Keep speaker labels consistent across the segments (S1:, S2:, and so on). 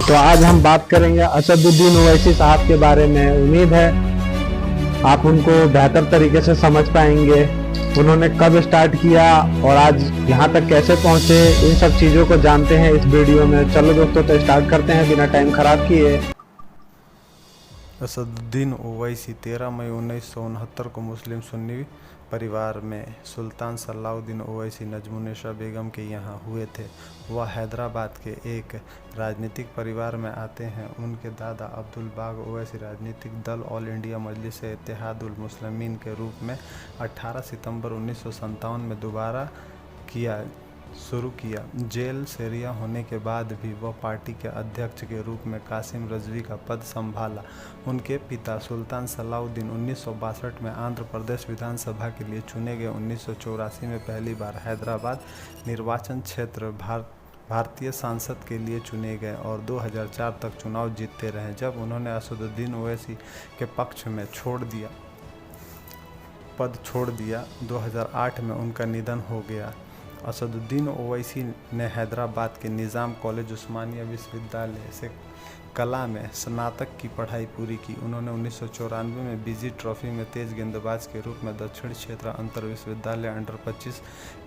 S1: तो आज हम बात करेंगे असदुद्दीन ओवैसी साहब के बारे में। उम्मीद है आप उनको बेहतर तरीके से समझ पाएंगे। उन्होंने कब स्टार्ट किया और आज यहाँ तक कैसे पहुँचे, इन सब चीज़ों को जानते हैं इस वीडियो में। चलो दोस्तों, तो स्टार्ट करते हैं बिना टाइम खराब किए।
S2: असदुद्दीन ओवैसी 13 मई 1969 को मुस्लिम सुन्नी परिवार में सुल्तान सलाउद्दीन ओवैसी नजमुन्नेसा बेगम के यहाँ हुए थे। वह हैदराबाद के एक राजनीतिक परिवार में आते हैं। उनके दादा अब्दुल बाग ओवैसी राजनीतिक दल ऑल इंडिया मजलिस-ए-इत्तेहादुल मुस्लिमीन के रूप में 18 सितंबर 1957 में दोबारा शुरू किया। जेल से रिहा होने के बाद भी वह पार्टी के अध्यक्ष के रूप में कासिम रजवी का पद संभाला। उनके पिता सुल्तान सलाउद्दीन 1962 में आंध्र प्रदेश विधानसभा के लिए चुने गए। 1984 में पहली बार हैदराबाद निर्वाचन क्षेत्र भारतीय सांसद के लिए चुने गए और 2004 तक चुनाव जीतते रहे, जब उन्होंने असदुद्दीन ओवैसी के पक्ष में पद छोड़ दिया। 2008 में उनका निधन हो गया। असदुद्दीन ओवैसी ने हैदराबाद के निज़ाम कॉलेज उस्मानिया विश्वविद्यालय से कला में स्नातक की पढ़ाई पूरी की। उन्होंने 1994 में बीजी ट्रॉफी में तेज गेंदबाज के रूप में दक्षिण क्षेत्र अंतर विश्वविद्यालय अंडर-25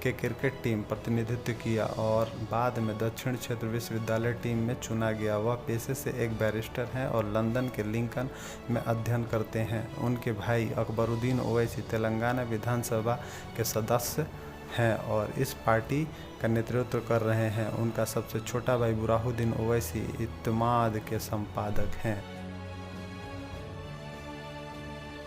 S2: के क्रिकेट टीम प्रतिनिधित्व किया और बाद में दक्षिण क्षेत्र विश्वविद्यालय टीम में चुना गया। वह पेशे से एक बैरिस्टर हैं और लंदन के लिंकन में अध्ययन करते हैं। उनके भाई अकबरुद्दीन ओवैसी तेलंगाना विधानसभा के सदस्य हैं और इस पार्टी का नेतृत्व कर रहे हैं। उनका सबसे छोटा भाई बुरहानुद्दीन ओवैसी इत्तेमाद के संपादक हैं।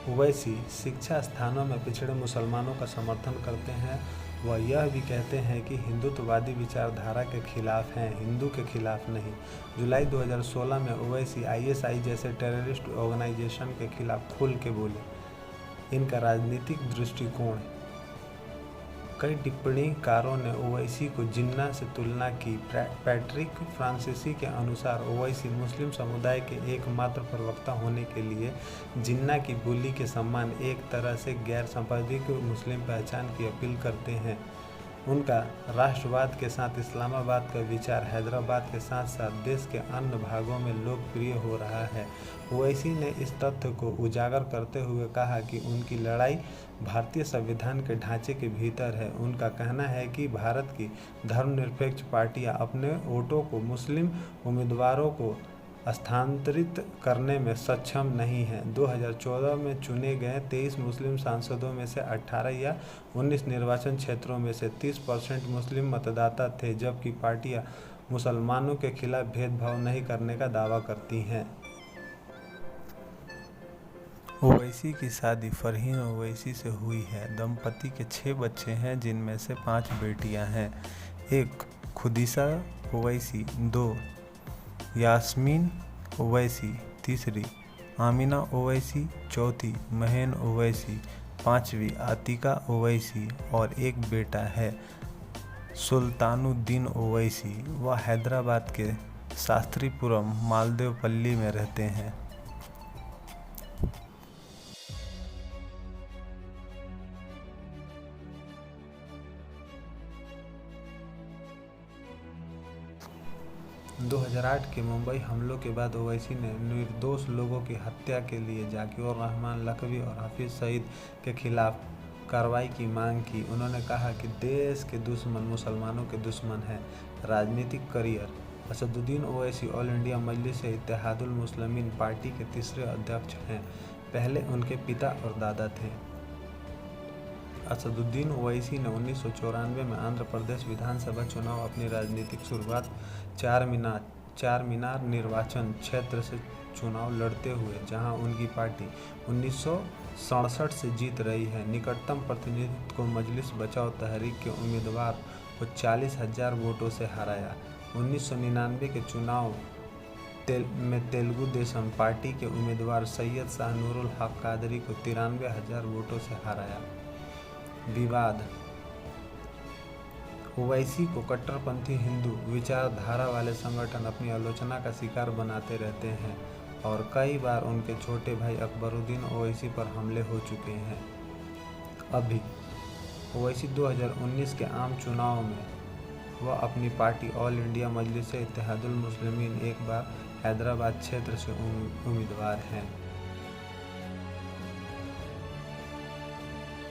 S3: ओवैसी शिक्षा स्थानों में पिछड़े मुसलमानों का समर्थन करते हैं। वह यह भी कहते हैं कि हिंदुत्ववादी विचारधारा के खिलाफ हैं, हिंदू के खिलाफ नहीं। जुलाई 2016 में ओवैसी आईएसआई जैसे टेररिस्ट ऑर्गेनाइजेशन के खिलाफ खुल के बोले। इनका राजनीतिक दृष्टिकोण। कई टिप्पणीकारों ने ओवैसी को जिन्ना से तुलना की। पैट्रिक फ्रांसीसी के अनुसार ओवैसी मुस्लिम समुदाय के एकमात्र प्रवक्ता होने के लिए जिन्ना की बोली के समान एक तरह से गैर सांप्रदायिक मुस्लिम पहचान की अपील करते हैं। उनका राष्ट्रवाद के साथ इस्लामाबाद का विचार हैदराबाद के साथ साथ देश के अन्य भागों में लोकप्रिय हो रहा है। ओवैसी ने इस तथ्य को उजागर करते हुए कहा कि उनकी लड़ाई भारतीय संविधान के ढांचे के भीतर है। उनका कहना है कि भारत की धर्मनिरपेक्ष पार्टियां अपने वोटों को मुस्लिम उम्मीदवारों को स्थानांतरित करने में सक्षम नहीं है। 2014 में चुने गए 23 मुस्लिम सांसदों में से 18 या 19 निर्वाचन क्षेत्रों में से 30% मुस्लिम मतदाता थे, जबकि पार्टियां मुसलमानों के खिलाफ भेदभाव नहीं करने का दावा करती हैं।
S2: ओवैसी की शादी फरहीन ओवैसी से हुई है। दंपति के 6 बच्चे हैं, जिनमें से 5 बेटियां हैं। 1 खुदीसा ओवैसी, 2 यास्मीन ओवैसी, 3 आमिना ओवैसी, 4 महन ओवैसी, 5वीं आतिका ओवैसी और 1 बेटा है सुल्तानुद्दीन ओवैसी। वह हैदराबाद के शास्त्रीपुरम मालदेवपल्ली में रहते हैं।
S3: – 2008 के मुंबई हमलों के बाद ओवैसी ने निर्दोष लोगों की हत्या के लिए जाकिर रहमान लखवी और हफीज सईद के खिलाफ कार्रवाई की मांग की। उन्होंने कहा कि देश के दुश्मन मुसलमानों के दुश्मन हैं। राजनीतिक career. Asaduddin Owaisi all India Majlis e Ittehadul Muslimeen party के तीसरे अध्यक्ष हैं। पहले उनके पिता और दादा थे। असदुद्दीन ओवैसी ने 1994 में आंध्र प्रदेश विधानसभा चुनाव अपनी राजनीतिक शुरुआत चार मीनार निर्वाचन क्षेत्र से चुनाव लड़ते हुए, जहां उनकी पार्टी 1967 से जीत रही है। निकटतम प्रतिनिधित्व को मजलिस बचाओ तहरीक के उम्मीदवार को 40,000 वोटों से हराया। 1999 के चुनाव में तेलुगु देशम पार्टी के उम्मीदवार सैयद शाह नूरुल हक कादरी को 93,000 वोटों से हराया। विवाद। ओवैसी को कट्टरपंथी हिंदू विचारधारा वाले संगठन अपनी आलोचना का शिकार बनाते रहते हैं और कई बार उनके छोटे भाई अकबरुद्दीन ओवैसी पर हमले हो चुके हैं। अभी ओवैसी 2019 के आम चुनाव में वह अपनी पार्टी ऑल इंडिया मजलिस-ए-इत्तेहादुल मुस्लिमीन एक बार हैदराबाद क्षेत्र से उम्मीदवार हैं।